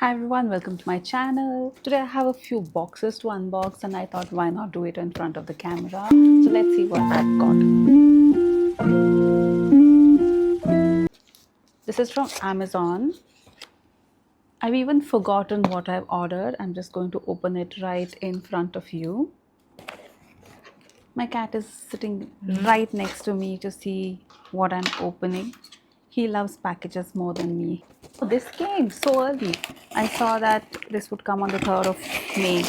Hi everyone, welcome to my channel. Today I have a few boxes to unbox and I thought why not do it in front of the camera. So let's see what I've got. This is from Amazon. I've even forgotten what I've ordered. I'm just going to open it right in front of you. My cat is sitting right next to me to see what I'm opening. He loves packages more than me. Oh, this came so early. I saw that this would come on the 3rd of May.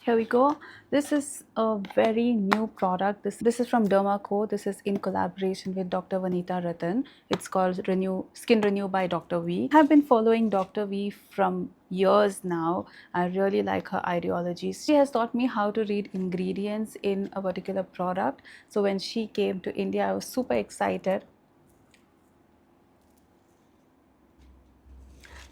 Here we go. This is a very new product. This is from Dermaco. This is in collaboration with Dr. Vanita Ratan. It's called Skin Renew by Dr. V. I have been following Dr. V from years now. I really like her ideology. She has taught me how to read ingredients in a particular product. So when she came to India, I was super excited.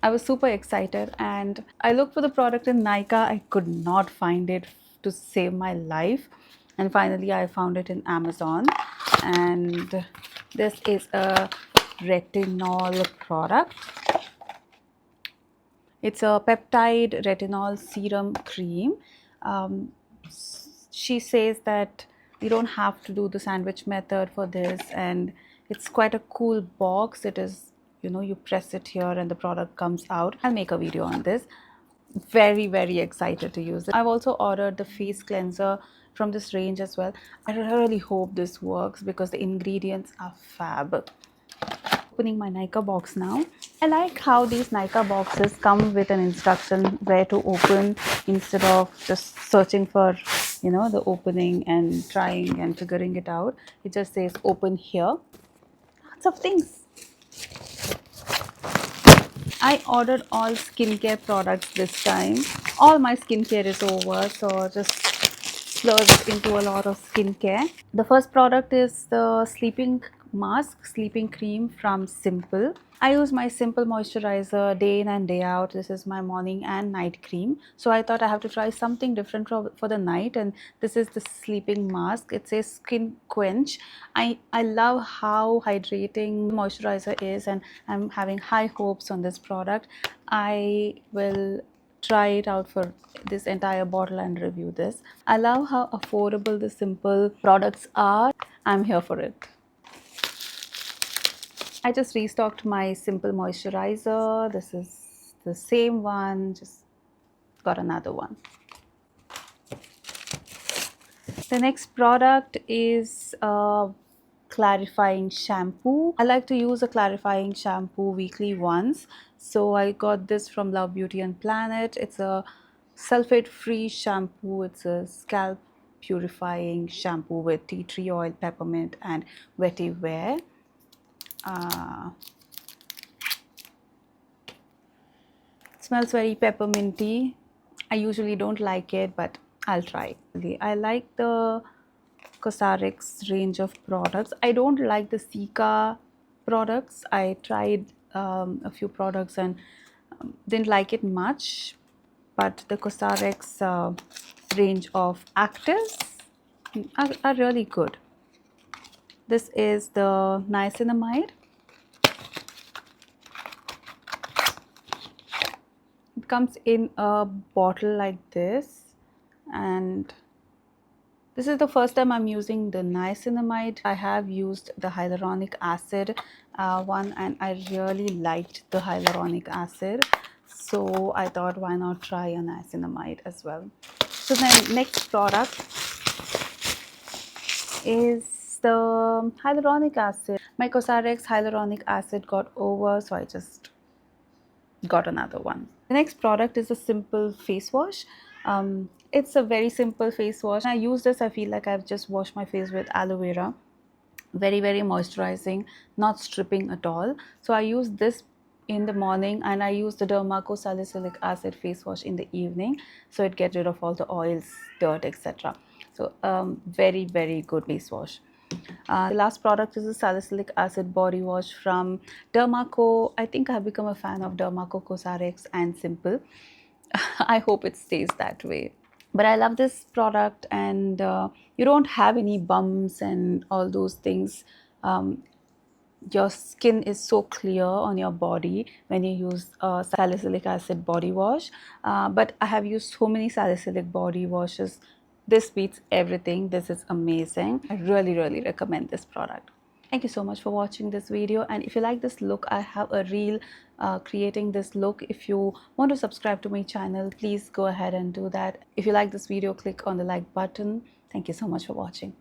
I was super excited and I looked for the product in Nykaa. I could not find it to save my life. And finally, I found it in Amazon. And this is a retinol product. It's a peptide retinol serum cream. Um, she says that you don't have to do the sandwich method for this, and it's quite a cool box. It is, you press it here and the product comes out. I'll make a video on this. Very excited to use it. I've also ordered the face cleanser from this range as well. I really hope this works because the ingredients are fab. Opening my Nykaa box now. I like how these Nykaa boxes come with an instruction where to open instead of just searching for, the opening and trying and figuring it out. It just says open here. Lots of things. I ordered all skincare products this time. All my skincare is over, so just splurged into a lot of skincare. The first product is the sleeping mask, sleeping cream from Simple. I use my Simple moisturizer day in and day out. This is my morning and night cream. So I thought I have to try something different for the night, and this is the sleeping mask. It says skin quench. I love how hydrating moisturizer is, and I'm having high hopes on this product. I will try it out for this entire bottle and review this. I love how affordable the Simple products are. I'm here for it. I just restocked my Simple moisturizer. This is the same one, just got another one. The next product is a clarifying shampoo. I like to use a clarifying shampoo weekly once. So I got this from Love Beauty and Planet. It's a sulfate free shampoo. It's a scalp purifying shampoo with tea tree oil, peppermint and vetiver. Smells very pepperminty. I usually don't like it, but I'll try. I like the Cosrx range of products. I don't like the Cica products. I tried a few products and didn't like it much, but the Cosrx range of actives are really good. This is the niacinamide. It comes in a bottle like this, and this is the first time I'm using the niacinamide. I have used the hyaluronic acid one, and I really liked the hyaluronic acid. So I thought, why not try a niacinamide as well? So then next product is the hyaluronic acid. My Cosrx hyaluronic acid got over, so I just got another one. The next product is a Simple face wash. It's a very simple face wash. I use this, I feel like I've just washed my face with aloe vera. Very moisturizing, not stripping at all. So I use this in the morning, and I use the Dermaco salicylic acid face wash in the evening, so it gets rid of all the oils, dirt, etc. So very good face wash. The last product is a salicylic acid body wash from Dermaco. I think I've become a fan of Dermaco, Cosrx and Simple. I hope it stays that way. But I love this product, and you don't have any bumps and all those things. your skin is so clear on your body when you use salicylic acid body wash. But I have used so many salicylic body washes. This beats everything. This is amazing. I really recommend this product. Thank you so much for watching this video, and if you like this look, I have a reel creating this look. If you want to subscribe to my channel, please go ahead and do that. If you like this video, click on the like button. Thank you so much for watching.